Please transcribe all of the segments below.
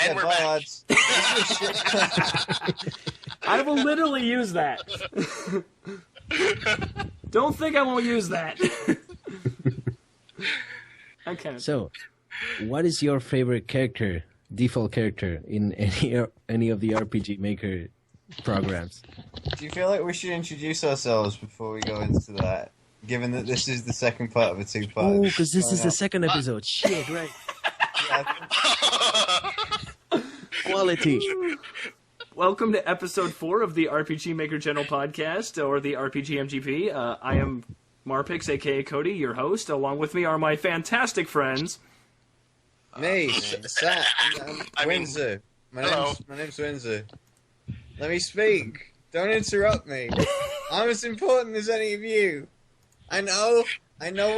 And we're bye, back. lads. I will literally use that. Don't think I won't use that. Okay. So, what is your favorite character, default character, in any of the RPG Maker programs? Do you feel like we should introduce ourselves before we go into that? Given that this is the second part of a two-part. Oh, because this is the second episode. Shit, right. Quality. Welcome to episode 4 of the RPG Maker General Podcast, or the rpgmg. I am Marpix, aka Cody, your host. Along with me are my fantastic friends. Me, Sam, Windsor. hello. My name's Windsor. Let me speak. Don't interrupt me. I'm as important as any of you. I know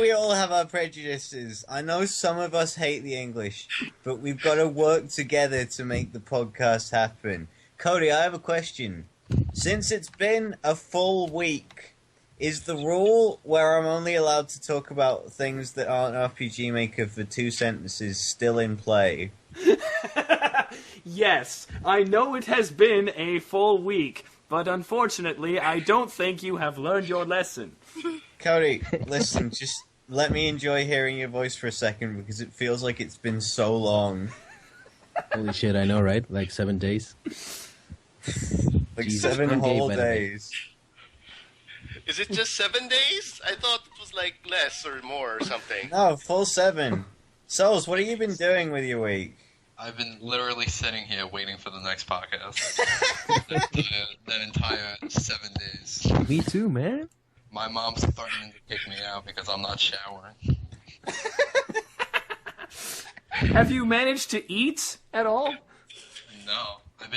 we all have our prejudices. I know some of us hate the English, but we've got to work together to make the podcast happen. Cody, I have a question. Since it's been a full week, is the rule where I'm only allowed to talk about things that aren't RPG Maker for 2 sentences still in play? Yes, I know it has been a full week, but unfortunately, I don't think you have learned your lesson. Cody, listen, just let me enjoy hearing your voice for a second because it feels like it's been so long. Holy shit, I know, right? Like 7 days. Like Jesus, 7 I'm whole gay, by the way. days. Is it just 7 days? I thought it was like less or more or something. No, full 7. Souls, what have you been doing with your week? I've been literally sitting here waiting for the next podcast. that entire 7 days. Me too, man. My mom's threatening to kick me out because I'm not showering. Have you managed to eat at all? No. I've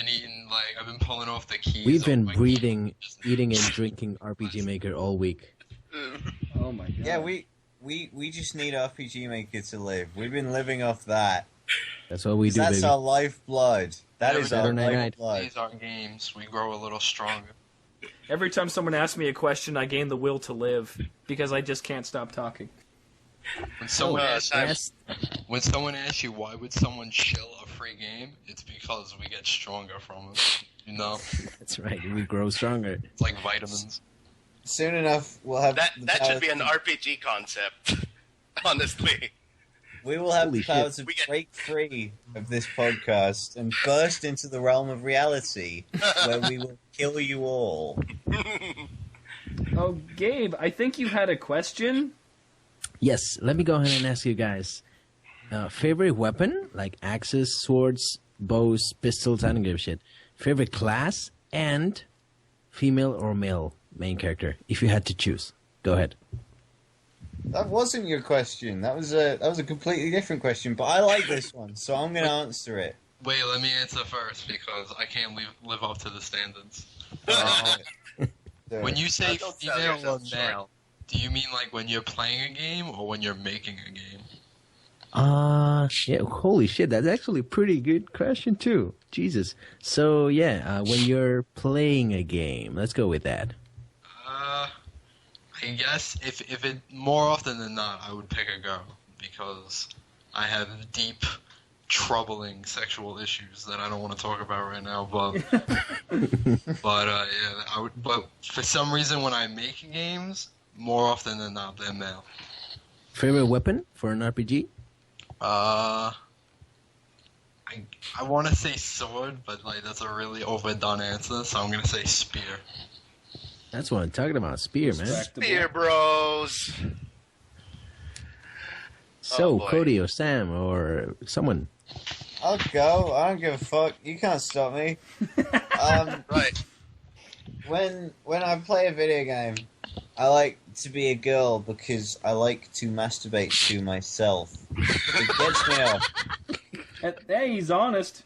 been pulling off the keys. We've been off my breathing, keys. eating, and drinking RPG Maker all week. Oh my god. Yeah, we just need RPG Maker to live. We've been living off that. That's what we do, That's baby. our lifeblood. That Every is our Saturday night. lifeblood. These are games. We grow a little stronger. Every time someone asks me a question, I gain the will to live, because I just can't stop talking. When someone asks Yes. When someone asks you why would someone shill a free game, it's because we get stronger from it. You know, That's right. We grow stronger. it's like vitamins. Soon enough, we'll have That the that power should be an to- RPG concept. Honestly. We will have Holy the power shit. to We get- break free of this podcast and burst into the realm of reality, where we will kill you all. Oh, Gabe, I think you had a question? Yes, let me go ahead and ask you guys. Favorite weapon? Like axes, swords, bows, pistols, I don't give a shit. Favorite class and female or male main character, if you had to choose. Go ahead. That wasn't your question. That was a completely different question. But I like this one, so I'm going to answer it. Wait, let me answer first because I can't live up to the standards. When you say Don't sell female or yourself short. male, do you mean like when you're playing a game or when you're making a game? Yeah, holy shit, that's actually a pretty good question too. Jesus. So yeah, when you're playing a game, let's go with that. I guess if it more often than not, I would pick a girl because I have deep, troubling sexual issues that I don't want to talk about right now. But yeah, I would. But for some reason, when I make games, more often than not, they're male. Favorite weapon for an RPG? I want to say sword, but like that's a really overdone answer, so I'm gonna say spear. That's what I'm talking about, spear, man. Beer bros. So, boy. Cody or Sam or someone. I'll go. I don't give a fuck. You can't stop me. Right. When I play a video game, I like to be a girl because I like to masturbate to myself. It gets me off. Hey, he's honest.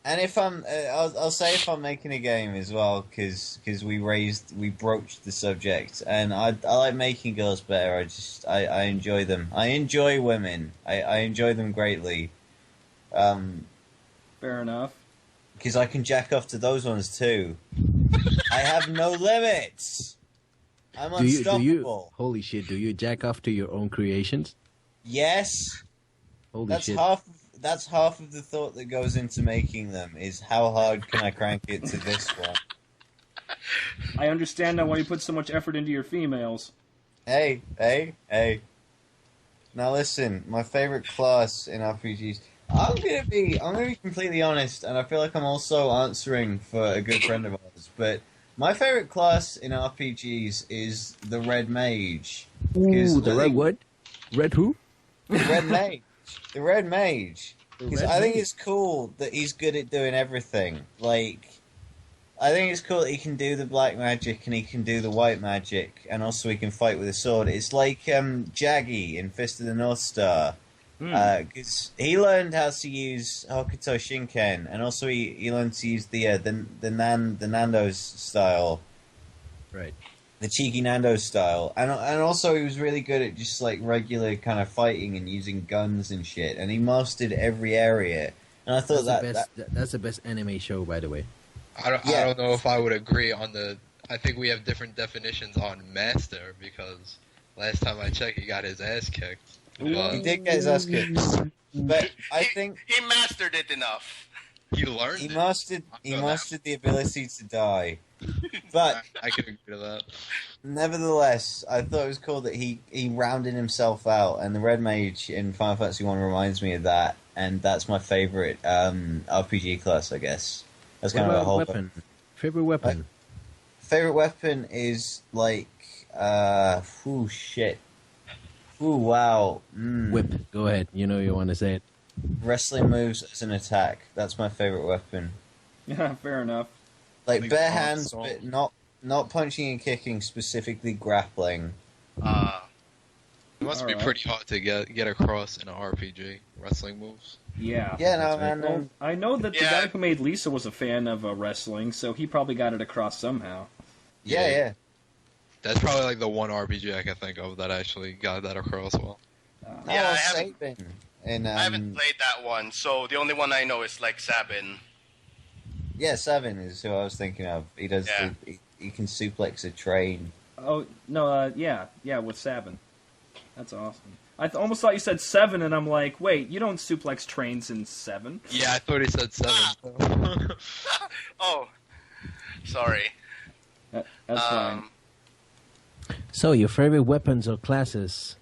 And if I'll say if I'm making a game as well, because we broached the subject, and I like making girls better. I enjoy them. I enjoy women. I enjoy them greatly. Fair enough. Because I can jack off to those ones too. I have no limits. I'm unstoppable. Holy shit, do you jack off to your own creations? Yes. Holy That's shit. that's half of the thought that goes into making them. Is how hard can I crank it to this one? I understand now why you put so much effort into your females. Hey. Now listen, my favorite class in RPGs. I'm gonna be completely honest, and I feel like I'm also answering for a good friend of ours. But my favorite class in RPGs is the Red Mage. Ooh, the red what? Red who? The Red Mage. The Red Mage. The Because Red I think Mage. it's cool that he's good at doing everything. Like, I think it's cool that he can do the black magic and he can do the white magic, and also he can fight with a sword. It's like Jaggy in Fist of the North Star. Because he learned how to use Hokuto Shinken, and also he learned to use the Nando's style, Right. the cheeky Nando's style, and also he was really good at just like regular kind of fighting and using guns and shit, and he mastered every area. And I thought That's the best anime show, by the way. I don't know if I would agree on the. I think we have different definitions on master because last time I checked, he got his ass kicked. But he did get his ass kicked, but I think he mastered it enough. he learned. he it. mastered the ability to die. But I can agree to that. nevertheless, I thought it was cool that he rounded himself out, and the Red Mage in Final Fantasy 1 reminds me of that, and that's my favorite RPG class, I guess. That's kind of a whole weapon. Favorite weapon. favorite weapon is like shit. Ooh, wow. Whip. Go ahead. You know you want to say it. Wrestling moves as an attack. That's my favorite weapon. Yeah, fair enough. Like Like bare Bronze hands, Sword. but not punching and kicking, specifically grappling. It must be Alright. pretty hard to get across in an RPG. Wrestling moves. Yeah. Yeah, no, That's right. man. Well, I know that the Yeah. guy who made Lisa was a fan of wrestling, so he probably got it across somehow. Yeah. That's probably like the one RPG I can think of that actually got that across well. Yeah, Oh, I haven't- Sabin. And, I haven't played that one, so the only one I know is like Sabin. yeah, Seven is who I was thinking of. He does. Yeah. He can suplex a train. Oh no, yeah, with Sabin. That's awesome. I almost thought you said 7, and I'm like, wait, you don't suplex trains in 7. Yeah, I thought he said 7. Oh, sorry. That's fine. So, your favorite weapons or classes?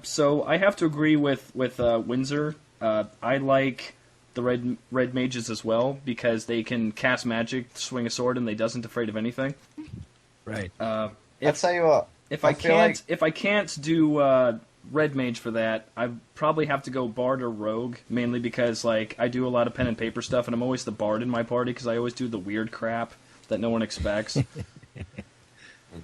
So I have to agree with Windsor. I like the red mages as well because they can cast magic, swing a sword, and they doesn't afraid of anything. Right. I'll tell you what. If I I feel can't like- if I can't do red mage for that, I probably have to go bard or rogue, mainly because like I do a lot of pen and paper stuff, and I'm always the bard in my party because I always do the weird crap that no one expects.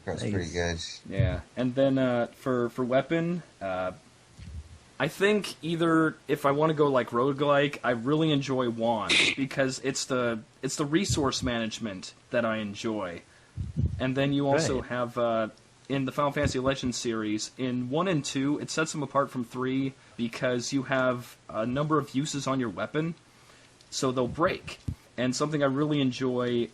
That's Nice. pretty good. Yeah, and then for weapon, I think either if I want to go like roguelike, I really enjoy wands because it's the resource management that I enjoy, and then you also Right. have in the Final Fantasy Legends series in 1 and 2, it sets them apart from 3 because you have a number of uses on your weapon, so they'll break. And something I really enjoy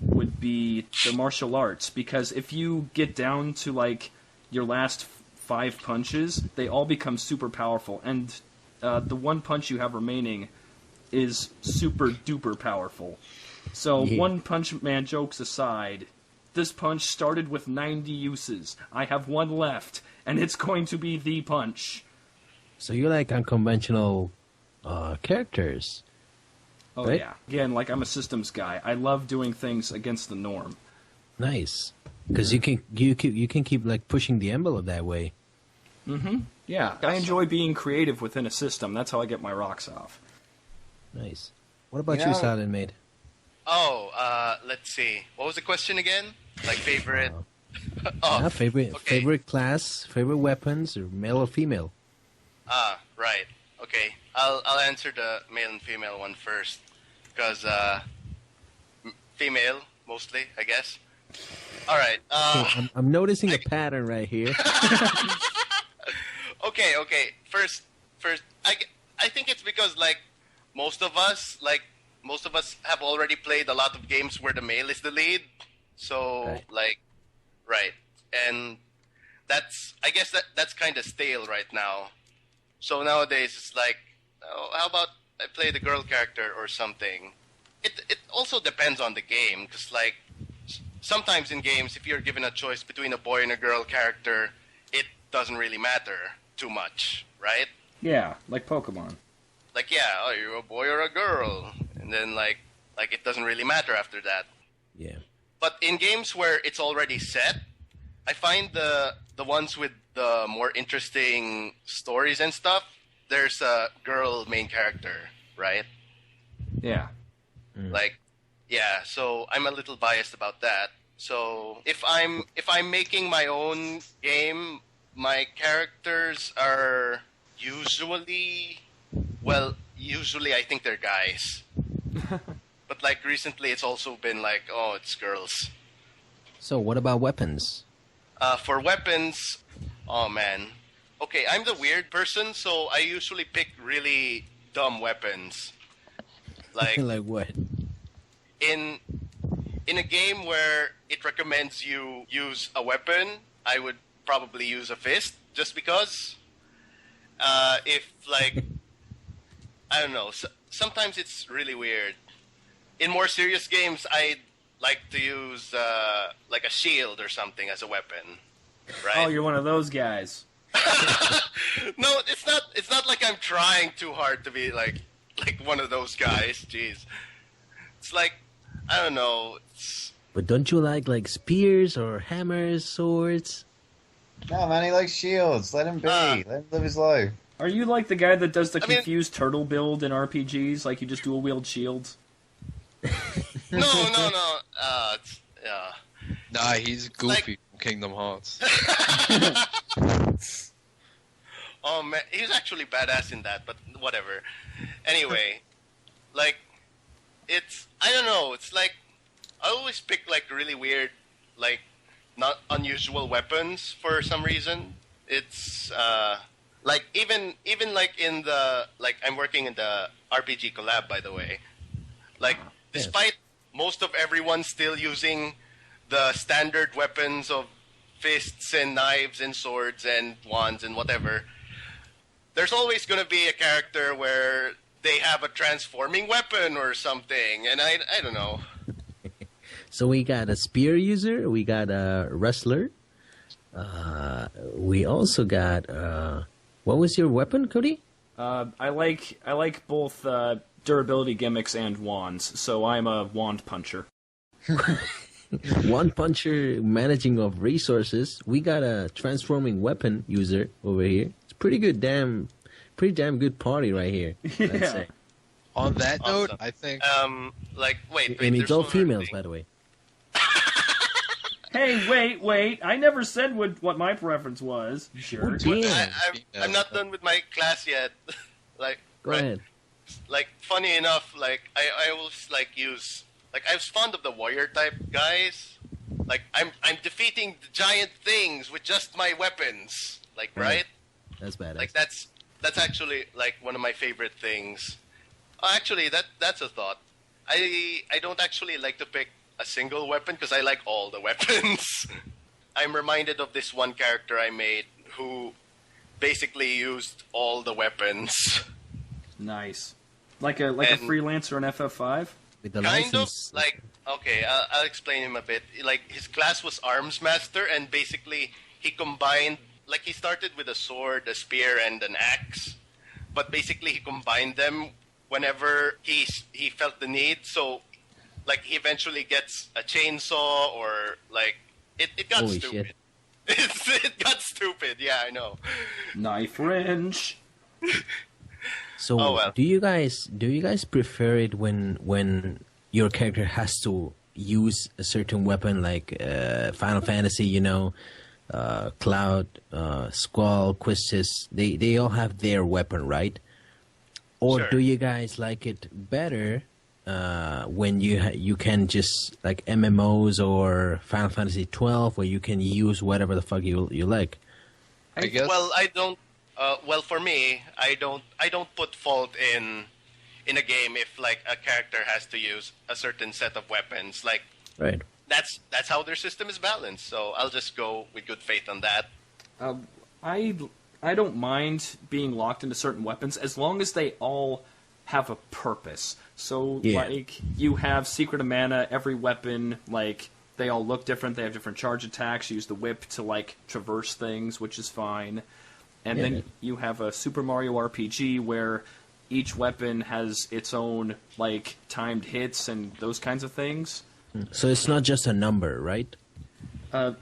would be the martial arts, because if you get down to like your last 5 punches, they all become super powerful, and the one punch you have remaining is super duper powerful. So Yeah. One Punch Man jokes aside, this punch started with 90 uses. I have one left, and it's going to be the punch. So, you like unconventional characters. Oh Right. yeah. Again, like I'm a systems guy. I love doing things against the norm. Nice. Because you can keep like pushing the envelope that way. Yeah, I enjoy being creative within a system. That's how I get my rocks off. Nice. What about You you, know- Silent Mate? Oh, let's see. What was the question again? Like favorite? Oh, Favorite okay. favorite class, favorite weapons, or male or female? Right. Okay. I'll answer the male and female one first, because female mostly, I guess. All right. I'm noticing a pattern right here. Okay. First, I think it's because like most of us have already played a lot of games where the male is the lead. So Right. right, and I guess that's kind of stale right now. So nowadays it's like how about I play the girl character or something? It also depends on the game, because like sometimes in games, if you're given a choice between a boy and a girl character, it doesn't really matter too much, right? Yeah, like Pokemon. Like, yeah, oh, you're a boy or a girl, and then like it doesn't really matter after that. Yeah. But in games where it's already set, I find the ones with the more interesting stories and stuff, there's a girl main character, right? Yeah. Like, yeah, so I'm a little biased about that. So if I'm making my own game, my characters are usually I think they're guys. But like recently it's also been like, oh, it's girls. So what about weapons? For weapons, oh man. Okay, I'm the weird person, so I usually pick really dumb weapons. Like Like what? in a game where it recommends you use a weapon, I would probably use a fist just because. If like I don't know, sometimes it's really weird. In more serious games, I'd like to use like a shield or something as a weapon, right? Oh, you're one of those guys. No, it's not. It's not like I'm trying too hard to be like one of those guys. Jeez, it's like I don't know. But don't you like spears or hammers, swords? No, man, he likes shields. Let him be. Let him live his life. Are you like the guy that does the confused turtle build in RPGs? Like you just dual wield shields? No. Nah, he's Goofy from Kingdom Hearts. Oh man, he's actually badass in that, but whatever. Anyway, like it's I don't know. It's like I always pick like really weird, like not unusual weapons for some reason. It's like even like in the like I'm working in the RPG collab, by the way. Like despite most of everyone still using the standard weapons of fists and knives and swords and wands and whatever, there's always going to be a character where they have a transforming weapon or something, and I don't know. So we got a spear user, we got a wrestler, we also got what was your weapon, Cody? I like both durability gimmicks and wands, so I'm a wand puncher. Wand puncher, managing of resources. We got a transforming weapon user over here. It's pretty damn good party right here. Let's say. On that note, Awesome. I think Like wait, And it's there's all one other females, thing. by the way. Hey, wait! I never said what my preference was. Sure. Damn. I'm not done with my class yet. Like Go ahead. Like funny enough, like I always like use like I was fond of the warrior type guys. Like I'm defeating the giant things with just my weapons. Like right? That's badass. Like that's actually like one of my favorite things. Oh, actually, that's a thought. I don't actually like to pick a single weapon because I like all the weapons. I'm reminded of this one character I made who basically used all the weapons. Nice. Like a And- freelancer in FF5? With the Kind license. of like okay, I'll explain him a bit. Like his class was arms master, and basically he combined like he started with a sword, a spear, and an axe, but basically he combined them whenever he felt the need. So like he eventually gets a chainsaw, or like it got Holy stupid. shit. It got stupid. Yeah, I know. Knife wrench. So Oh, well. do you guys prefer it when your character has to use a certain weapon like Final Fantasy, Cloud, Squall, Quistis, they all have their weapon, right? Or Sure. do you guys like it better when you can just like MMOs or Final Fantasy 12 where you can use whatever the fuck you like? I guess Well, I don't. Well, for me, I don't put fault in a game if like a character has to use a certain set of weapons. Like Right. that's how their system is balanced. So I'll just go with good faith on that. I I don't mind being locked into certain weapons as long as they all have a purpose. So, like, you have Secret of Mana, every weapon, like, they all look different, they have different charge attacks, you use the whip to, like, traverse things, which is fine. And then you have a Super Mario RPG where each weapon has its own, like, timed hits and those kinds of things. So it's not just a number, right?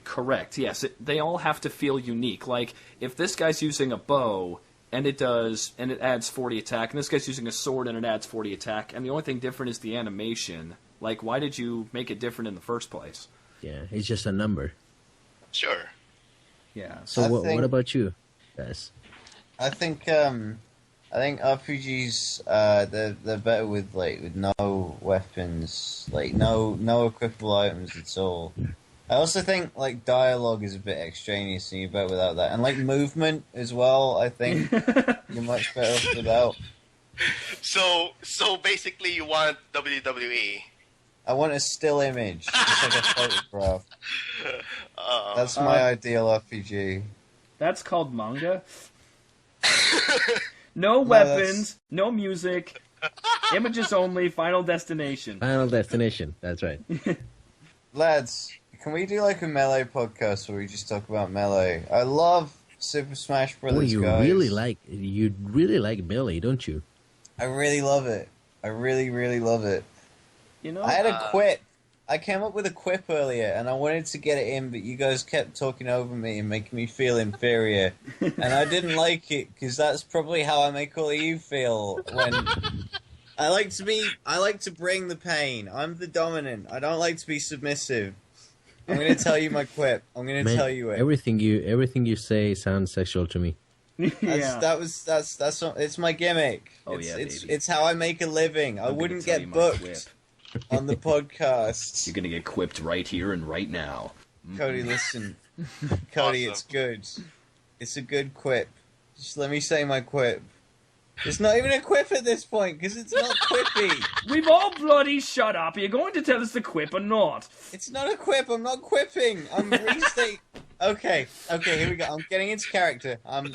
Correct, yes. They all have to feel unique. Like, if this guy's using a bow, and it adds 40 attack, and this guy's using a sword, and it adds 40 attack, and the only thing different is the animation. Like, why did you make it different in the first place? Yeah, it's just a number. Sure. Yeah. So what about you, guys? I think RPGs they're better with no weapons, like no equipable items at all. I also think like dialogue is a bit extraneous and you're better without that. And like movement as well, I think you're much better off without. So basically you want WWE. I want a still image, just like a photograph. That's my ideal RPG. That's called manga? No weapons, no music, images only, Final Destination. Final Destination, that's right. Lads, can we do like a Melee podcast where we just talk about Melee? I love Super Smash Brothers, you guys. really like Melee, don't you? I really love it. I really, really love it. You know, I had a quip. I came up with a quip earlier, and I wanted to get it in, but you guys kept talking over me and making me feel inferior. And I didn't like it, because that's probably how I make all of you feel when... I like to bring the pain. I'm the dominant. I don't like to be submissive. I'm going to tell you my quip. I'm going to tell you it. Everything you say sounds sexual to me. It's my gimmick. Oh, it's how I make a living. I wouldn't get booked on the podcast. You're gonna get quipped right here and right now. Cody, listen. Cody, Awesome. It's good. It's a good quip. Just let me say my quip. It's not even a quip at this point, because it's not quippy. We've all bloody shut up. Are you going to tell us the quip or not? It's not a quip. I'm not quipping. I'm restating. Okay, here we go. I'm getting into character. I'm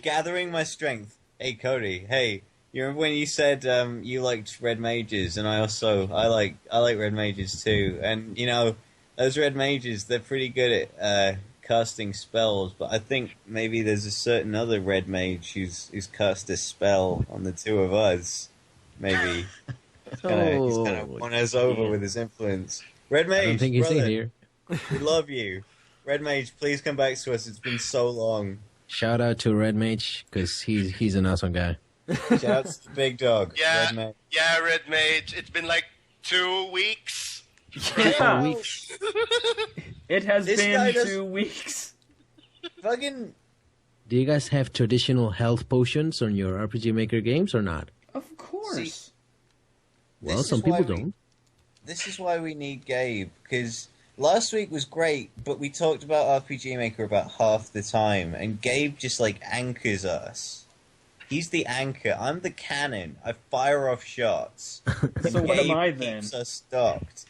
gathering my strength. Hey, Cody. Hey, you remember when you said you liked red mages, and I like red mages too. And you know, those red mages, they're pretty good at casting spells, but I think maybe there's a certain other red mage who's cast a spell on the two of us. Maybe he's kind of won us over with his influence. Red mage, I don't think he's in here. We love you. Red mage, please come back to us. It's been so long. Shout out to Red Mage, because he's an awesome guy. Shout out to the big dog. Yeah, Red mage. yeah, Red Mage. It's been like 2 weeks. Yeah. Weeks. It has This guy been does- 2 weeks. Fucking Do you guys have traditional health potions on your RPG Maker games or not? Of course. Well, This some is why people we- don't. This is why we need Gabe, because last week was great, but we talked about RPG Maker about half the time, and Gabe just, like, anchors us. He's the anchor. I'm the cannon. I fire off shots. So what am Gabe I then? keeps us stocked.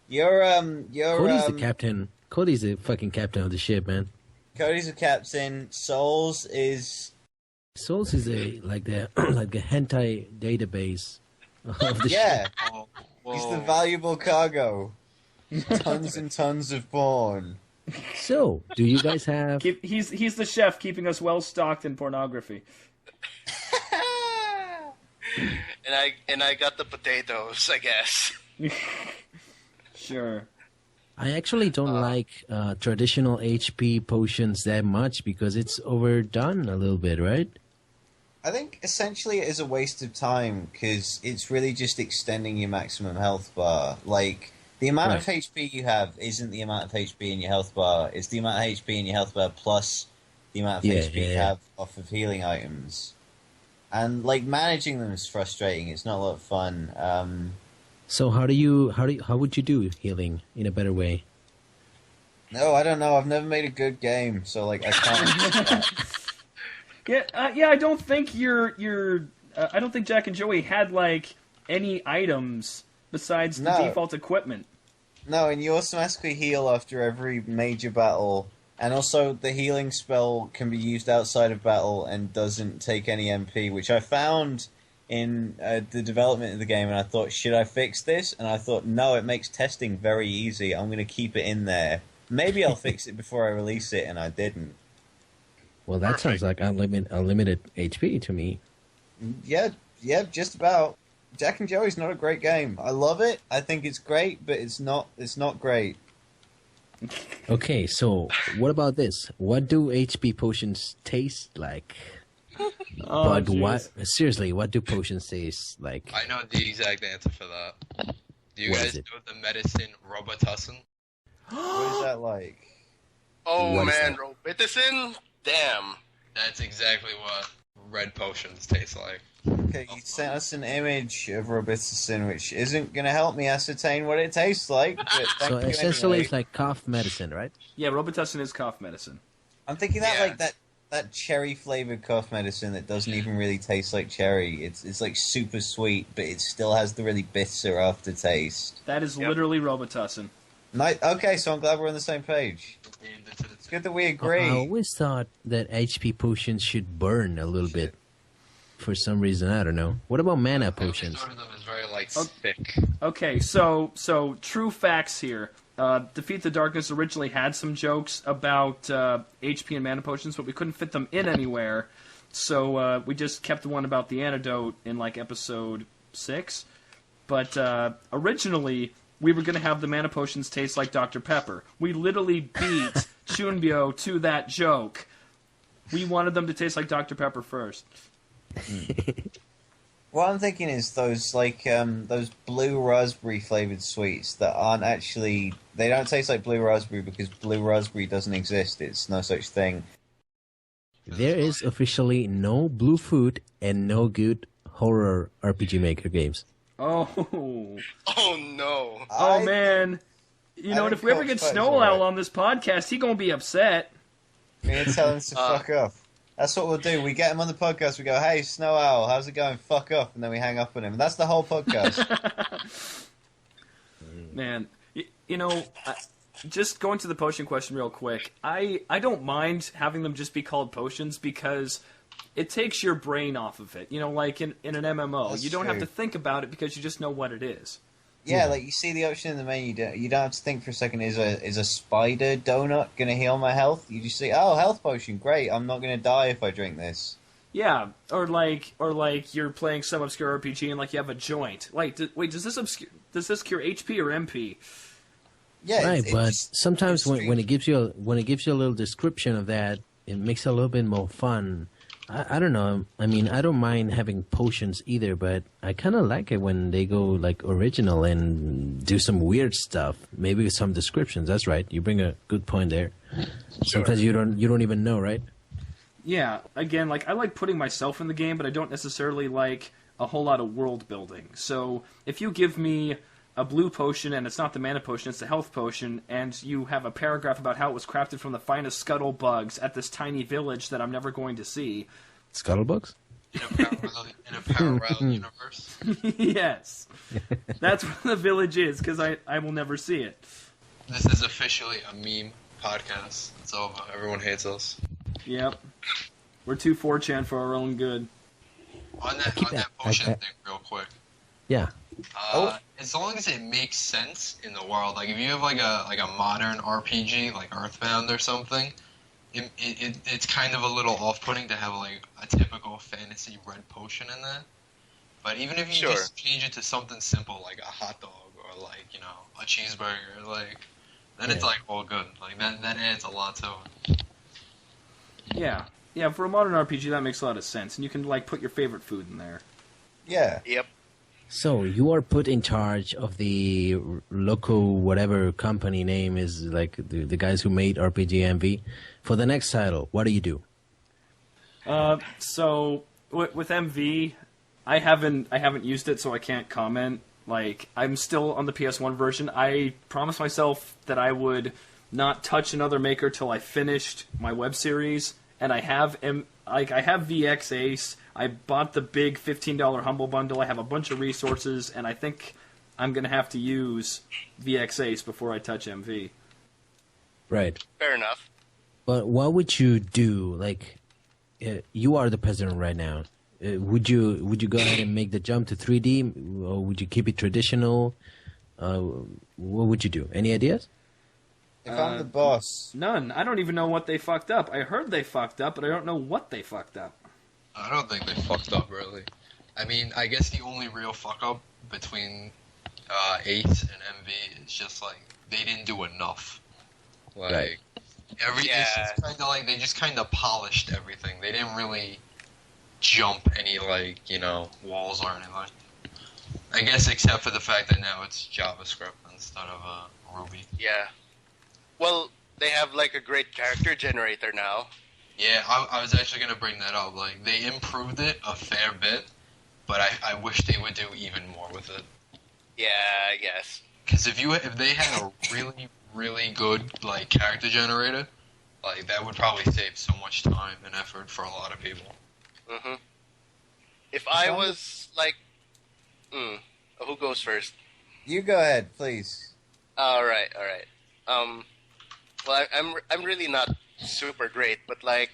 You're Cody's the captain. Cody's the fucking captain of the ship, man. Cody's a captain. Souls is... Souls is like the hentai database of the Yeah, Oh, he's the whoa. valuable cargo. Tons and tons of porn. ship. So, do you guys have... He's the chef keeping us well stocked in pornography. And I got the potatoes, I guess. Sure. I actually don't like traditional HP potions that much because it's overdone a little bit, right? I think essentially it is a waste of time because it's really just extending your maximum health bar. Like, the amount of HP you have isn't the amount of HP in your health bar. It's the amount of HP in your health bar plus the amount of HP you have off of healing items. And, like, managing them is frustrating. It's not a lot of fun. So how would you do healing in a better way? No, I don't know. I've never made a good game, so, like, I can't... Yeah, I don't think I don't think Jack and Joey had like any items besides the No. default equipment. No, and you automatically heal after every major battle. And also, the healing spell can be used outside of battle and doesn't take any MP, which I found in the development of the game, and I thought, should I fix this? And I thought, no, it makes testing very easy. I'm going to keep it in there. Maybe I'll fix it before I release it, and I didn't. Well, that sounds like unlimited HP to me. Yeah, just about. Jack and Joey's not a great game. I love it. I think it's great, but it's not great. Okay, so what about this? What do HP potions taste like? But what? Seriously, what do potions taste like? I know the exact answer for that. Do you What guys is it? know the medicine Robitussin? What is that like? Oh What is man, that? Robitussin? Damn. That's exactly what red potions taste like. Okay, you sent us an image of Robitussin, which isn't going to help me ascertain what it tastes like. But thank So you essentially, anyway. it's like cough medicine, right? Yeah, Robitussin is cough medicine. I'm thinking that Yeah. like that cherry flavored cough medicine that doesn't even really taste like cherry. It's like super sweet, but it still has the really bitter aftertaste. That is Yep. literally Robitussin. Okay, so I'm glad we're on the same page. It's good that we agree. I always thought that HP potions should burn a little bit. For some reason, I don't know. What about mana potions? Sort of them is very like Oh. thick. Okay, so true facts here. Defeat the Darkness originally had some jokes about HP and mana potions, but we couldn't fit them in anywhere. So we just kept the one about the antidote in like episode 6. But originally, we were going to have the mana potions taste like Dr. Pepper. We literally beat Shunbyo to that joke. We wanted them to taste like Dr. Pepper first. What I'm thinking is those those blue raspberry flavored sweets that aren't actually, they don't taste like blue raspberry because blue raspberry doesn't exist. It's no such thing. There is officially no blue food and no good horror RPG Maker games. Oh. Oh no. Oh, man. You know what? If we ever get Snow Owl on this podcast, he going to be upset. We're going to tell him to fuck off. That's what we'll do. We get him on the podcast. We go, hey, Snow Owl, how's it going? Fuck off. And then we hang up on him. And that's the whole podcast. Man, you know, just going to the potion question real quick, I don't mind having them just be called potions because it takes your brain off of it. You know, like in an MMO, That's you don't have true. to think about it because you just know what it is. Yeah, like you see the option in the menu. You don't have to think for a second. Is a spider donut going to heal my health? You just see, oh, health potion, great. I'm not going to die if I drink this. Yeah, or like you're playing some obscure RPG and like you have a joint. Like, wait, does this cure HP or MP? Yeah, Right, but it's sometimes when strange. it gives you a little description of that, it makes it a little bit more fun. I don't know. I mean, I don't mind having potions either, but I kind of like it when they go like original and do some weird stuff. Maybe with some descriptions. That's right. You bring a good point there. Sometimes you don't even know, right? Yeah, again, like I like putting myself in the game, but I don't necessarily like a whole lot of world building. So if you give me a blue potion and it's not the mana potion, it's the health potion, and you have a paragraph about how it was crafted from the finest scuttle bugs at this tiny village that I'm never going to see. Scuttlebugs? In a parallel universe. Yes. That's where the village is, because I will never see it. This is officially a meme podcast. It's over. Everyone hates us. Yep. We're too 4chan for our own good. On that potion thing, real quick. Yeah. As long as it makes sense in the world, like if you have like a modern RPG like Earthbound or something, it's kind of a little off-putting to have like a typical fantasy red potion in there. But even if you just change it to something simple like a hot dog or like a cheeseburger, like then it's like all good. Like that adds a lot to it. Yeah. Yeah, for a modern RPG, that makes a lot of sense. And you can, like, put your favorite food in there. Yeah. Yep. So you are put in charge of the local whatever company name is, like the guys who made rpgmg. For the next title, what do you do? So with MV, I haven't used it, so I can't comment. Like, I'm still on the PS1 version. I promised myself that I would not touch another maker till I finished my web series, and I have VX Ace. I bought the big $15 Humble Bundle. I have a bunch of resources, and I think I'm gonna have to use VX Ace before I touch MV. Right. Fair enough. But what would you do? Like, you are the president right now. Would you go ahead and make the jump to 3D, or would you keep it traditional? What would you do? Any ideas? If I'm the boss, None. I don't even know what they fucked up. I heard they fucked up, but I don't know what they fucked up. I don't think they fucked up, really. I mean, I guess the only real fuck-up between 8 and MV is just, like, they didn't do enough. Like, Right. It's kind of like they just kind of polished everything. They didn't really jump any, like, walls or anything. I guess except for the fact that now it's JavaScript instead of Ruby. Yeah. Well, they have like a great character generator now. Yeah, I was actually going to bring that up. Like, they improved it a fair bit, but I wish they would do even more with it. Yeah, I guess. Because if they had a really, really good, like, character generator, like, that would probably save so much time and effort for a lot of people. Mm-hmm. If I was like, who goes first? you go ahead, please. All right. Well, I'm really not super great, but like,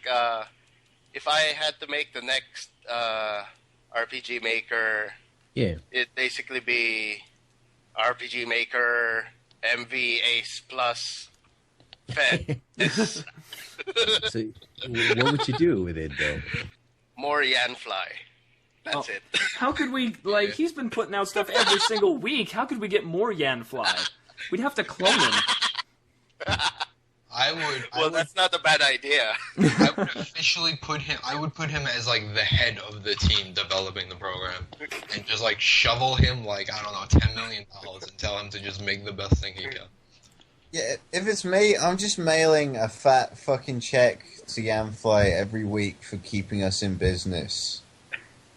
if I had to make the next RPG Maker, Yeah. it'd basically be RPG Maker MV Ace Plus Fed. So, what would you do with it, though? More Yanfly. That's it. How could we, like, he's been putting out stuff every single week. How could we get more Yanfly? We'd have to clone him. Well, that's not a bad idea. I would officially put him as, like, the head of the team developing the program. And just, like, shovel him, like, I don't know, $10 million and tell him to just make the best thing he can. Yeah, if it's me, I'm just mailing a fat fucking check to Yamfly every week for keeping us in business.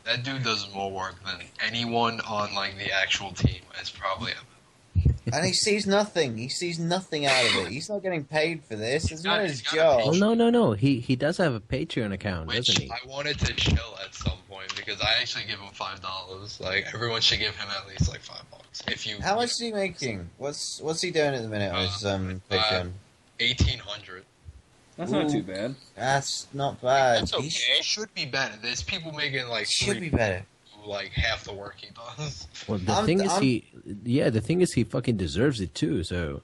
That dude does more work than anyone on, like, the actual team has probably ever. And he sees nothing. He sees nothing out of it. He's not getting paid for this. It's not his he's got a job. Oh, no. He does have a Patreon account, Which doesn't he? I wanted to chill at some point because I actually give him $5. Like, everyone should give him at least, like, $5. If you How much is he making? What's he doing at the minute on his Patreon? 1,800. That's not too bad. That's not bad. That's okay. It should be better. There's people making like Should be better. like half the work he does. Well, the thing is he fucking deserves it too. So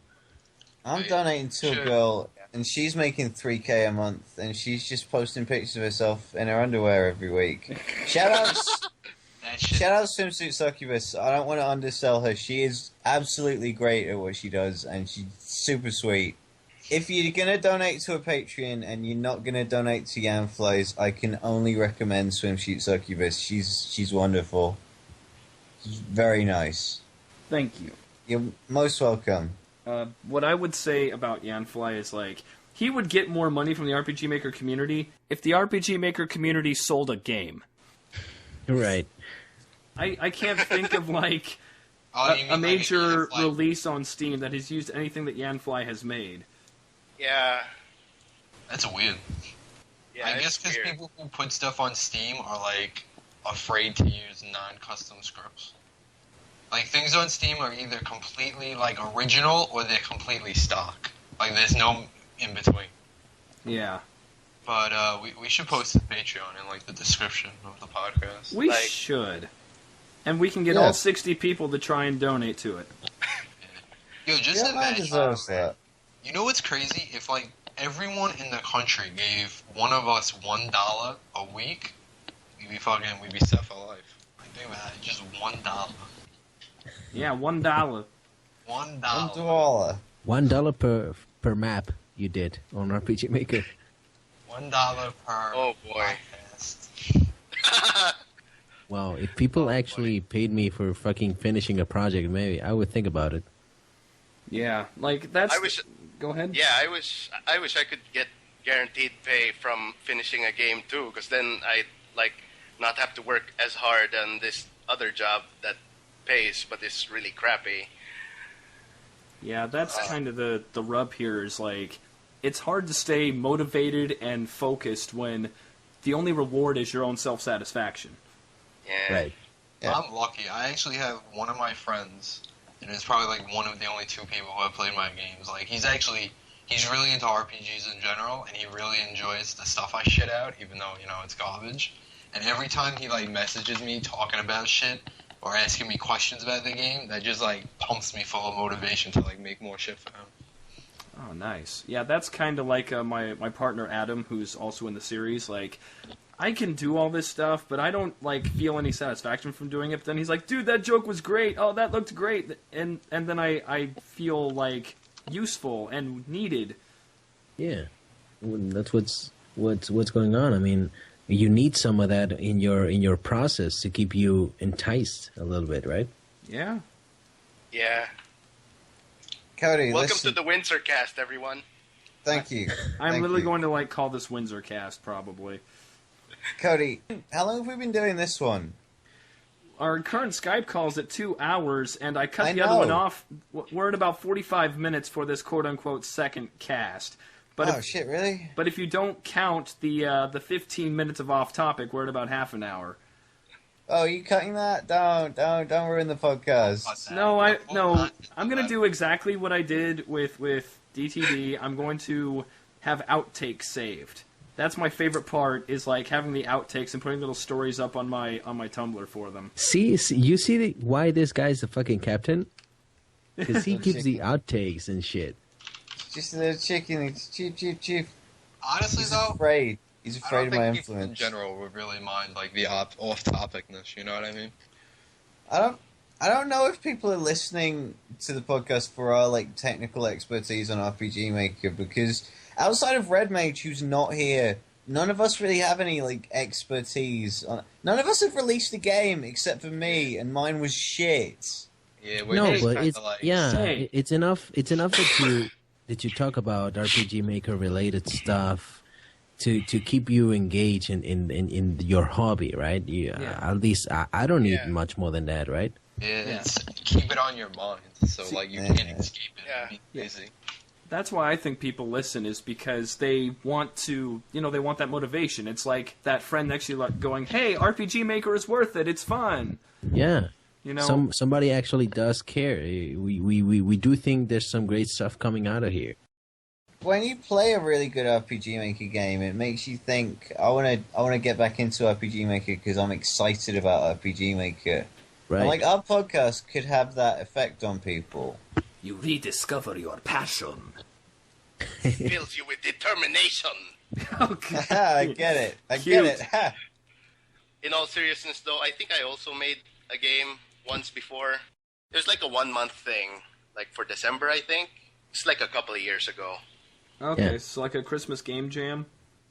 I'm donating to a Sure. girl, and she's making $3K a month, and she's just posting pictures of herself in her underwear every week. Shoutouts, That shit. shoutouts Swimsuit Succubus. I don't want to undersell her. She is absolutely great at what she does, and she's super sweet. If you're gonna donate to a Patreon and you're not gonna donate to Yamflies, I can only recommend Swimsuit Succubus. She's wonderful. She's very nice. Thank you. You're most welcome. What I would say about Yanfly is, like, he would get more money from the RPG Maker community if the RPG Maker community sold a game. right. I can't think of, like, Oh, you mean a like major Yanfly? release on Steam that has used anything that Yanfly has made. Yeah. That's weird. Yeah, I guess it's because weird. people who put stuff on Steam are like afraid to use non-custom scripts. Like things on Steam are either completely like original or they're completely stock. Like there's no in between. Yeah. But we should post the Patreon in like the description of the podcast. We Like- should. And we can get Yeah. all 60 people to try and donate to it. Yo, just Yeah, man imagine. deserves that. You know what's crazy? If like everyone in the country gave one of us $1 a week, we'd be set for life. Like think about it, just $1. Yeah, $1. $1. $1. $1 per map you did on RPG Maker. $1 per Oh boy. podcast. Wow, if people actually paid me for fucking finishing a project, maybe I would think about it. Yeah, like, that's... I wish. Go ahead. Yeah, I wish I could get guaranteed pay from finishing a game too, because then I'd like not have to work as hard on this other job that pays but is really crappy. Yeah, that's kind of the rub here is, like, it's hard to stay motivated and focused when the only reward is your own self-satisfaction. Yeah. Right. Yeah. I'm lucky. I actually have one of my friends, and it's probably like one of the only two people who have played my games. Like he's he's really into RPGs in general, and he really enjoys the stuff I shit out, even though, it's garbage. And every time he, like, messages me talking about shit or asking me questions about the game, that just, like, pumps me full of motivation to, like, make more shit for him. Oh, nice. Yeah, that's kind of like my partner Adam, who's also in the series. Like, I can do all this stuff, but I don't like feel any satisfaction from doing it. But then he's like, "Dude, that joke was great. Oh, that looked great," and then I feel like useful and needed. Yeah, well, that's what's going on. I mean, you need some of that in your process to keep you enticed a little bit, right? Yeah. Yeah. Cody, Welcome listen. to the Windsor cast, everyone. Thank you. I'm Thank literally you. going to like call this Windsor cast probably. Cody, how long have we been doing this one? Our current Skype call is at 2 hours, and I cut I the other one know. off. We're at about 45 minutes for this quote-unquote second cast. But Oh, shit, really? But if you don't count the 15 minutes of off topic, we're at about half an hour. Oh, you cutting that? Don't ruin the podcast. No, I'm gonna do exactly what I did with DTD. I'm going to have outtakes saved. That's my favorite part, is like having the outtakes and putting little stories up on my Tumblr for them. See you see why this guy's the fucking captain? Because he keeps the outtakes and shit. Just a little chicken. It's cheep. Honestly, He's though, afraid. He's I afraid don't of my think people in influence. general would really mind, like, the off-topicness, you know what I mean? I don't know if people are listening to the podcast for our like technical expertise on RPG Maker, because outside of Red Mage, who's not here, none of us really have any like expertise on. None of us have released a game except for me, and mine was shit. Yeah, we're No, just but kinda it's like, Hey. it's enough. It's enough that you talk about RPG Maker related stuff to keep you engaged in your hobby, right? Yeah. At least I don't need Yeah. much more than that, right? It's keep it on your mind, so See- like you Yeah. can't escape it. Yeah. And be busy. That's why I think people listen, is because they want to, they want that motivation. It's like that friend next to you like going, "Hey, RPG Maker is worth it. It's fun." Yeah. You know. Somebody actually does care. We do think there's some great stuff coming out of here. When you play a really good RPG Maker game, it makes you think, I want to get back into RPG Maker because I'm excited about RPG Maker. Right. And like our podcast could have that effect on people. You rediscover your passion. Fills you with determination. Okay. I get it. I Cute. get it. Ha. In all seriousness, though, I think I also made a game once before. It was like a 1 month thing, like for December, I think. It's like a couple of years ago. Okay, Yeah. so like a Christmas game jam.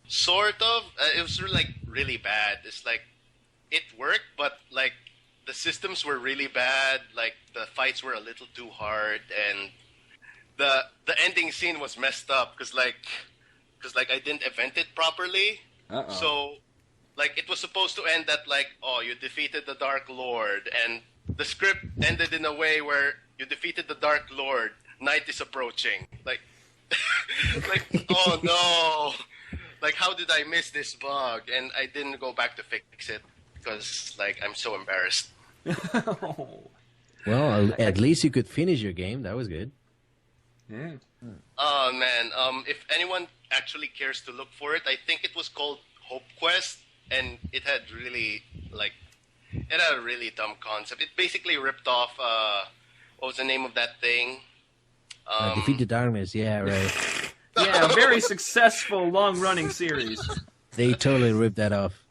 Sort of. It was like really bad. It's like it worked, but like the systems were really bad. Like the fights were a little too hard, and the ending scene was messed up because like I didn't event it properly. Uh-oh. So like it was supposed to end at like, oh, you defeated the Dark Lord, and the script ended in a way where you defeated the Dark Lord. Night is approaching. Like, like, oh no! Like, how did I miss this bug? And I didn't go back to fix it because, like, I'm so embarrassed. Well, at least you could finish your game. That was good. Yeah. Oh man! If anyone actually cares to look for it, I think it was called Hope Quest, and it had really it had a really dumb concept. It basically ripped off what was the name of that thing? Defeat the Darkness. Yeah, right. Yeah, a very successful long-running series. They totally ripped that off.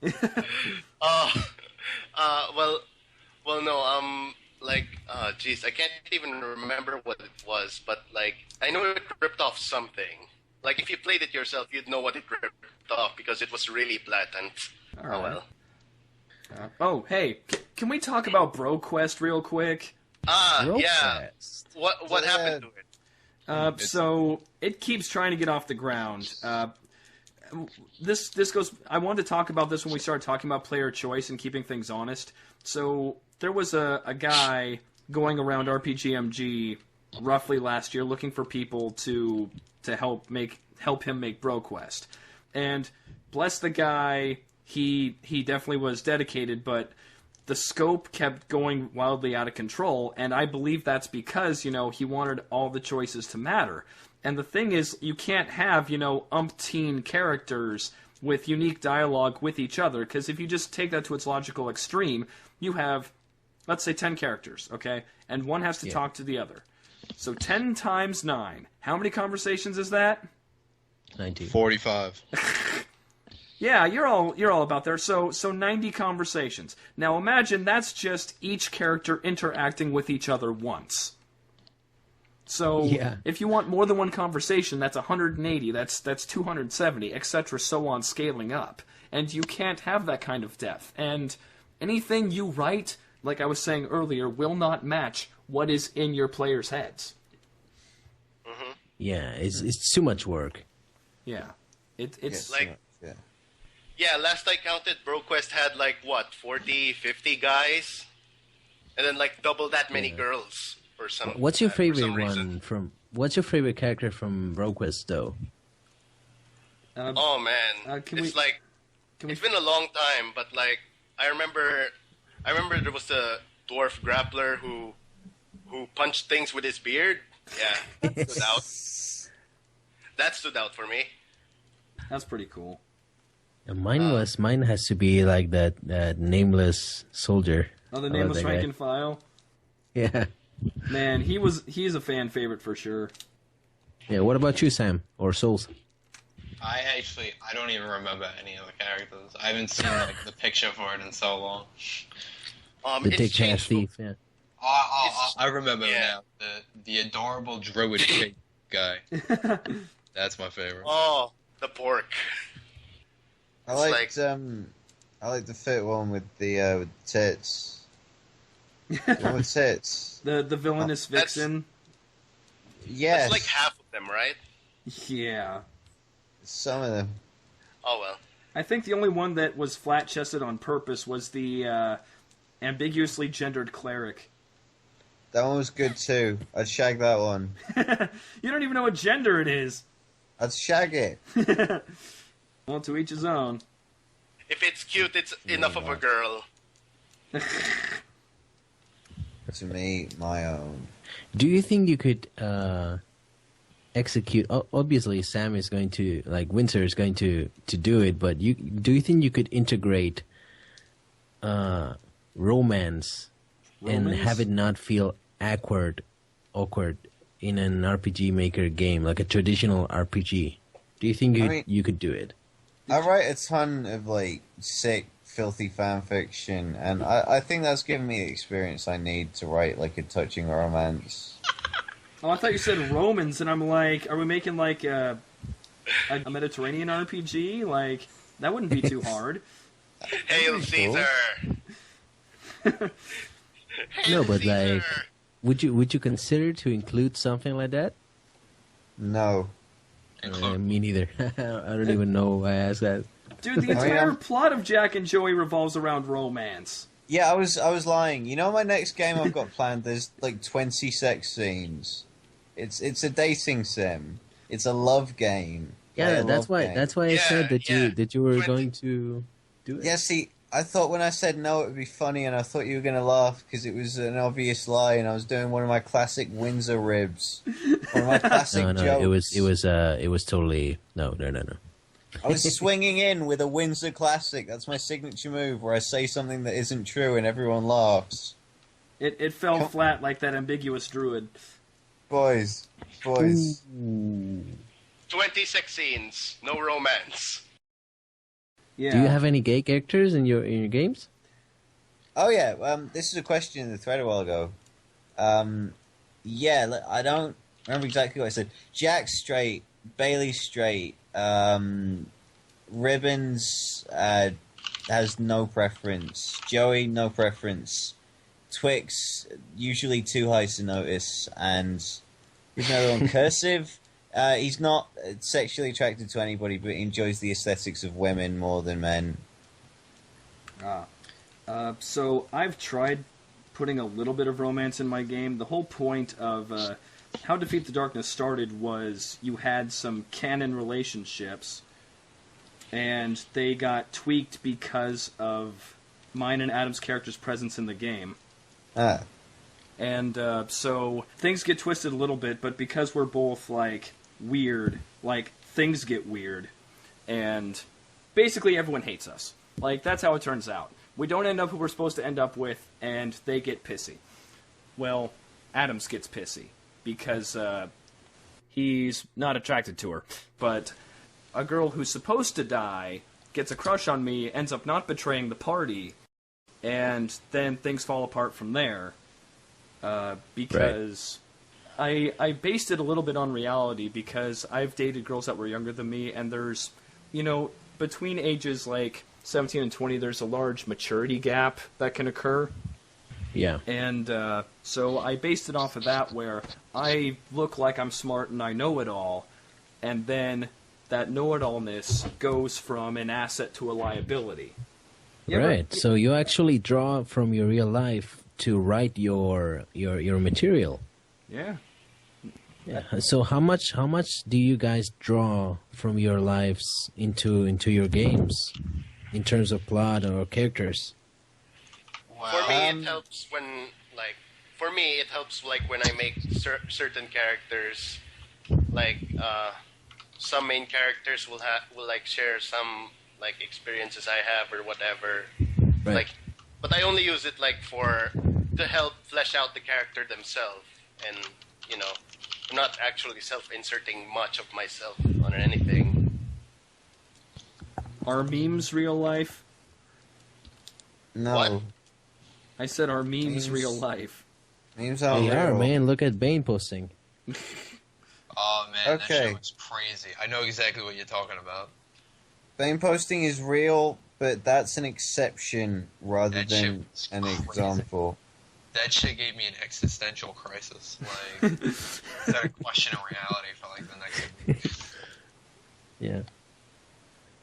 Well, no, geez, I can't even remember what it was, but, like, I know it ripped off something. Like, if you played it yourself, you'd know what it ripped off, because it was really blatant. All right. Oh, well. Oh, hey, can we talk about BroQuest real quick? Yeah. Quest. What happened to it? So it keeps trying to get off the ground. This goes. I wanted to talk about this when we started talking about player choice and keeping things honest. So there was a guy going around RPGMG roughly last year looking for people to help him make BroQuest, and bless the guy, he definitely was dedicated, but the scope kept going wildly out of control, and I believe that's because, he wanted all the choices to matter. And the thing is, you can't have, umpteen characters with unique dialogue with each other, because if you just take that to its logical extreme, you have, let's say, 10 characters, okay? And one has to talk to the other. So 10 times 9. How many conversations is that? 19. 45. Yeah, you're all about there. So 90 conversations. Now imagine that's just each character interacting with each other once. So if you want more than one conversation, that's 180, that's 270, etc., so on, scaling up. And you can't have that kind of depth. And anything you write, like I was saying earlier, will not match what is in your players' heads. Mm-hmm. Yeah, it's too much work. Yeah. It's like... Yeah, last I counted, BroQuest had 40, 50 guys, and then double that many girls or something. What's your favorite one from? What's your favorite character from BroQuest though? Oh man, it's been a long time, but I remember there was the dwarf grappler who punched things with his beard. Yeah, that stood out. That stood out for me. That's pretty cool. Mine has to be like that nameless soldier. Oh, the nameless rank and file? Yeah. Man, he's a fan favorite for sure. Yeah, what about you, Sam? Or Souls? I don't even remember any of the characters. I haven't seen the picture for it in so long. The Dick Ass Thief, yeah. I remember now. The adorable druid cake guy. That's my favorite. Oh, the pork. I like the fit one with the tits. The one with tits. The villainous vixen. Yes. That's half of them, right? Yeah. Some of them. Oh well. I think the only one that was flat-chested on purpose was the ambiguously gendered cleric. That one was good too. I'd shag that one. You don't even know what gender it is. I'd shag it. Well, to each his own. If it's cute, it's enough of a girl. To me, my own. Do you think you could execute? Obviously, Sam is going to Windsor is going to do it, but do you think you could integrate romance and have it not feel awkward in an RPG Maker game, like a traditional RPG? Do you think you could do it? I write a ton of sick, filthy fan fiction, and I think that's given me the experience I need to write a touching romance. Oh, I thought you said Romans, and I'm like, are we making a Mediterranean RPG? That wouldn't be too hard. Hail Caesar! No, but would you consider to include something like that? No. Me neither. I don't even know why I asked that. Dude, the entire plot of Jack and Joey revolves around romance. Yeah, I was lying. My next game I've got planned, there's 20 sex scenes. It's a dating sim. It's a love game. Yeah, that's why I said that you were going to do it. Yeah, see, I thought when I said no it would be funny, and I thought you were going to laugh because it was an obvious lie, and I was doing one of my classic Windsor ribs. One of my classic jokes. It was totally no. I was swinging in with a Windsor classic. That's my signature move, where I say something that isn't true and everyone laughs. It fell flat like that ambiguous druid. Boys. Ooh. 26 scenes, no romance. Yeah. Do you have any gay characters in your games? Oh yeah, this is a question in the thread a while ago. Yeah, I don't remember exactly what I said. Jack's straight, Bailey's straight, Ribbons has no preference, Joey no preference, Twix usually too high to notice, and there's another one, Cursive. He's not sexually attracted to anybody, but he enjoys the aesthetics of women more than men. So I've tried putting a little bit of romance in my game. The whole point of how Defeat the Darkness started was you had some canon relationships, and they got tweaked because of mine and Adam's character's presence in the game. Ah. And so things get twisted a little bit, but because we're both, like, weird, like, things get weird. And basically everyone hates us. Like, that's how it turns out. We don't end up who we're supposed to end up with, and they get pissy. Well, Adams gets pissy, because he's not attracted to her. But a girl who's supposed to die gets a crush on me, ends up not betraying the party, and then things fall apart from there. Because I based it a little bit on reality, because I've dated girls that were younger than me, and there's, you know, between ages like 17 and 20, there's a large maturity gap that can occur. Yeah. And so I based it off of that, where I look like I'm smart and I know it all, and then that know-it-allness goes from an asset to a liability. Right. So you actually draw from your real life to write your material. Yeah. Yeah. So how much do you guys draw from your lives into your games, in terms of plot or characters? For me, it helps when, like, when I make certain characters, like, some main characters will like share some, like, experiences I have or whatever. Right. Like, but I only use it, like, to help flesh out the character themselves, and, you know, I'm not actually self-inserting much of myself on anything. Are memes real life? No. What? I said, are memes Memes. real life? Memes aren't They are, real. man. Look at Bane posting. Oh man, Okay. that shit was crazy. I know exactly what you're talking about. Bane posting is real, but that's an exception rather That shit than was an crazy. example. That shit gave me an existential crisis. Like, I had a question of reality for like the next week. Yeah.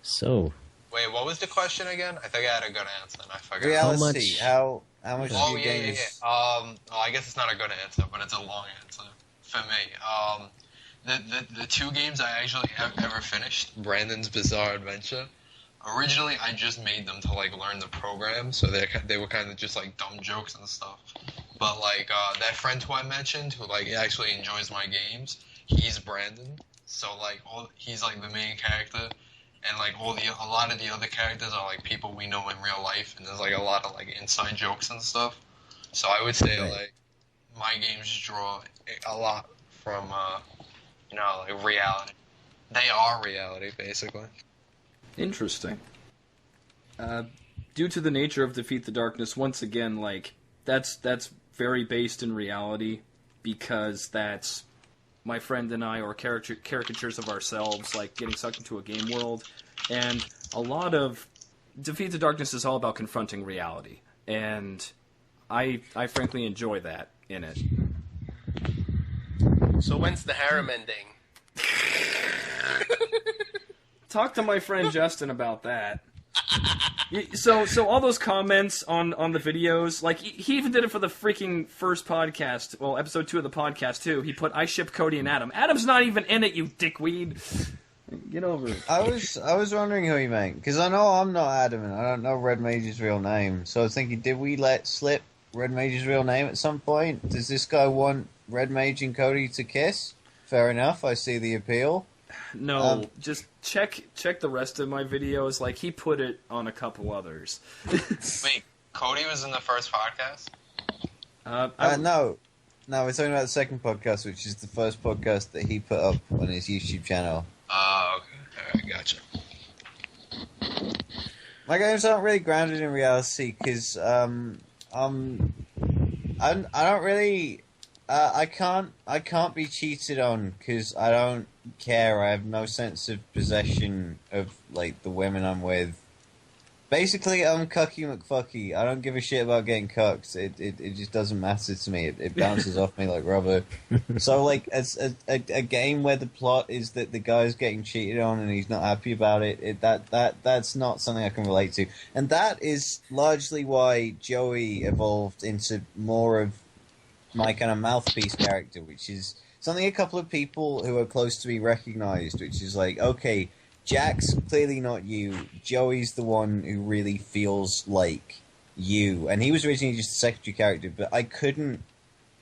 So, Wait, what was the question again? I think I had a good answer and I forgot. Reality. much- How much Oh do you yeah, gain yeah, is- yeah. Well, I guess it's not a good answer, but it's a long answer for me. The two games I actually have ever finished, Brandon's Bizarre Adventure. Originally, I just made them to like learn the program, so they were kind of just like dumb jokes and stuff. But like that friend who I mentioned, who like actually enjoys my games, he's Brandon. So like he's like the main character, and like a lot of the other characters are like people we know in real life, and there's like a lot of like inside jokes and stuff. So I would say Right. like my games draw a lot from like reality. They are reality basically. Interesting. Due to the nature of Defeat the Darkness, once again, like, that's very based in reality, because that's my friend and I, or caricatures of ourselves, like, getting sucked into a game world. And a lot of Defeat the Darkness is all about confronting reality. And I frankly enjoy that in it. So when's the harem ending? Talk to my friend Justin about that. So all those comments on the videos, like, he even did it for the freaking first podcast, well, episode 2 of the podcast, too. He put, I ship Cody and Adam. Adam's not even in it, you dickweed. Get over it. I was wondering who he meant, because I know I'm not Adam and I don't know Red Mage's real name. So I was thinking, did we let slip Red Mage's real name at some point? Does this guy want Red Mage and Cody to kiss? Fair enough, I see the appeal. No, just check the rest of my videos. Like, he put it on a couple others. Wait, Cody was in the first podcast? No, we're talking about the second podcast, which is the first podcast that he put up on his YouTube channel. Oh, okay. Alright, gotcha. My games aren't really grounded in reality because I don't really I can't be cheated on because I don't care. I have no sense of possession of like the women I'm with. Basically, I'm cucky McFucky. I don't give a shit about getting cucked. It just doesn't matter to me. It bounces off me like rubber. So, like, as a game where the plot is that the guy's getting cheated on and he's not happy about it, that's not something I can relate to. And that is largely why Joey evolved into more of my kind of mouthpiece character, which is something a couple of people who are close to me recognized, which is like, okay, Jack's clearly not you. Joey's the one who really feels like you, and he was originally just a secondary character, but I couldn't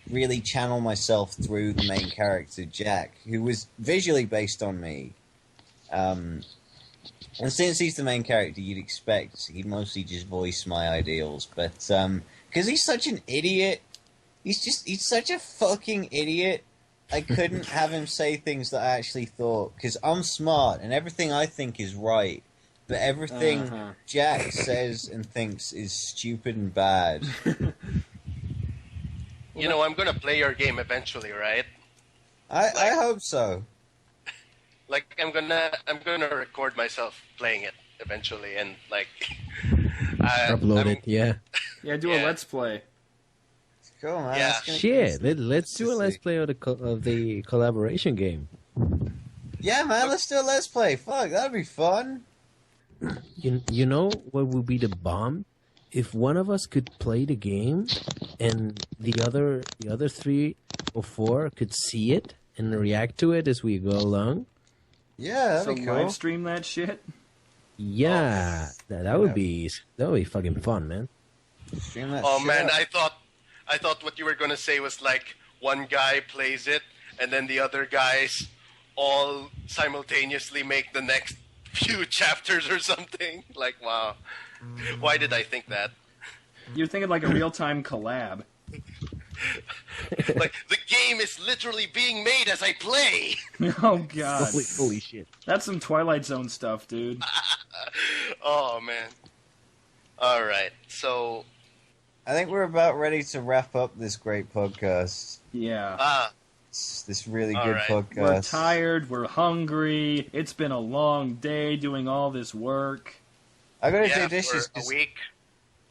really channel myself through the main character, Jack, who was visually based on me. And since he's the main character, you'd expect he'd mostly just voice my ideals, but because he's such an idiot, he's such a fucking idiot. I couldn't have him say things that I actually thought, because I'm smart and everything I think is right, but everything Jack says and thinks is stupid and bad. You know, I'm gonna play your game eventually, right? I hope so. Like, I'm gonna record myself playing it eventually, and like, Upload it, yeah. Yeah, do a Let's Play. Cool, man. Yeah. Shit, let's do a Let's Play of the collaboration game. Yeah, man, let's do a Let's Play. Fuck, that'd be fun. You know what would be the bomb? If one of us could play the game and the other 3 or 4 could see it and react to it as we go along. Yeah, So that'd be cool. live stream that shit? Yeah, that would be fucking fun, man. Stream that oh shit man, up. I thought what you were gonna say was like one guy plays it, and then the other guys all simultaneously make the next few chapters or something. Like, wow, why did I think that? You're thinking like a real-time collab. Like, the game is literally being made as I play. Oh god. Holy shit. That's some Twilight Zone stuff, dude. Oh man. All right, so I think we're about ready to wrap up this great podcast. Yeah. This really All good right. podcast. We're tired, we're hungry, it's been a long day doing all this work. I gotta yeah, do dishes. for a 'cause week.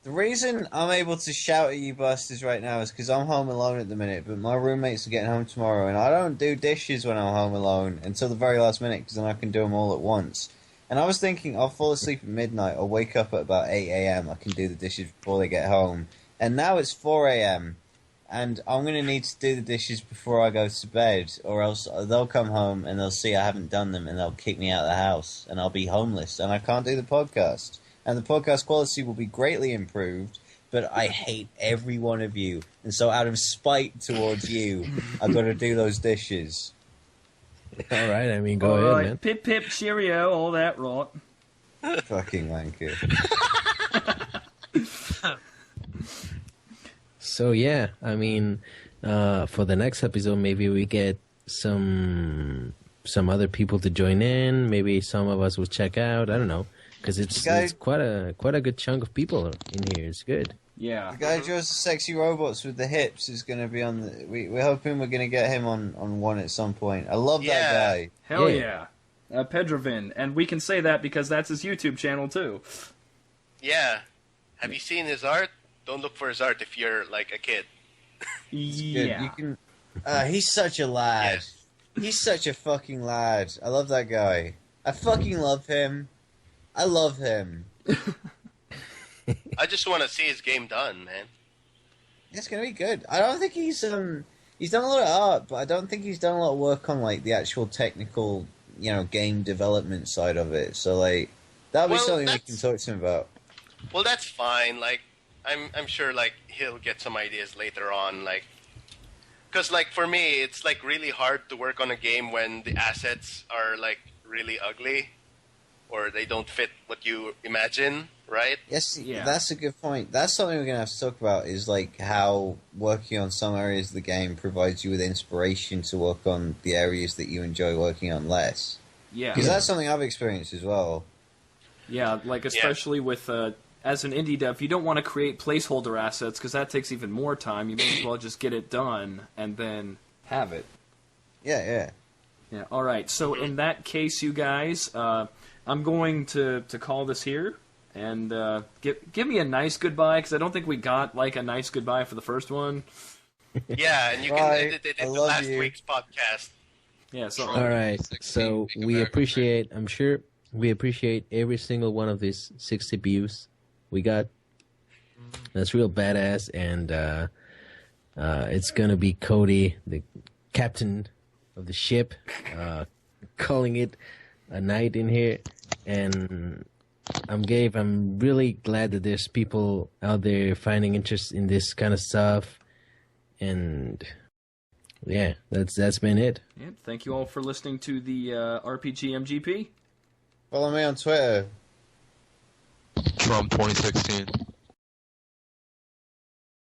the reason I'm able to shout at you bastards right now is because I'm home alone at the minute, but my roommates are getting home tomorrow, and I don't do dishes when I'm home alone until the very last minute, because then I can do them all at once. And I was thinking, I'll fall asleep at midnight, I'll wake up at about 8 a.m, I can do the dishes before they get home. And now it's 4 a.m, and I'm going to need to do the dishes before I go to bed, or else they'll come home and they'll see I haven't done them, and they'll kick me out of the house, and I'll be homeless, and I can't do the podcast. And the podcast quality will be greatly improved, but I hate every one of you. And so out of spite towards you, I've got to do those dishes. All right, I mean, go All ahead, right, man. pip pip, cheerio, all that rot. Fucking wanker. So yeah, I mean, for the next episode, maybe we get some other people to join in. Maybe some of us will check out. I don't know, because it's quite a good chunk of people in here. It's good. Yeah. The guy who draws the sexy robots with the hips is going to be on the... We're hoping we're going to get him on one at some point. I love that guy. Hell yeah. Pedrovin. And we can say that because that's his YouTube channel, too. Yeah. Have you seen his art? Don't look for his art if you're like a kid. Good. You can... he's such a lad. Yes. He's such a fucking lad. I love that guy. I fucking love him. I love him. I just want to see his game done, man. It's gonna be good. I don't think he's done a lot of art, but I don't think he's done a lot of work on like the actual technical, game development side of it. So like that'll be something we can talk to him about. Well, that's fine. Like, I'm sure like he'll get some ideas later on. Like, because like for me, it's like really hard to work on a game when the assets are like really ugly, or they don't fit what you imagine. Right? Yes, Yeah. That's a good point. That's something we're going to have to talk about, is like how working on some areas of the game provides you with inspiration to work on the areas that you enjoy working on less. Yeah. Because that's something I've experienced as well. Yeah, like especially with, as an indie dev, you don't want to create placeholder assets because that takes even more time. You may as well just get it done and then have it. Yeah. Yeah, alright. So in that case, you guys, I'm going to call this here. And give me a nice goodbye, because I don't think we got like a nice goodbye for the first one. Yeah, and you can edit it into last week's podcast. Yeah. So All right. So we appreciate. I'm sure we appreciate every single one of these 60 views we got. That's real badass, and it's gonna be Cody, the captain of the ship, calling it a night in here, and I'm Gabe. I'm really glad that there's people out there finding interest in this kind of stuff. And yeah, that's been it. Yeah, thank you all for listening to the rpgmgp. Follow me on Twitter. Trump 2016.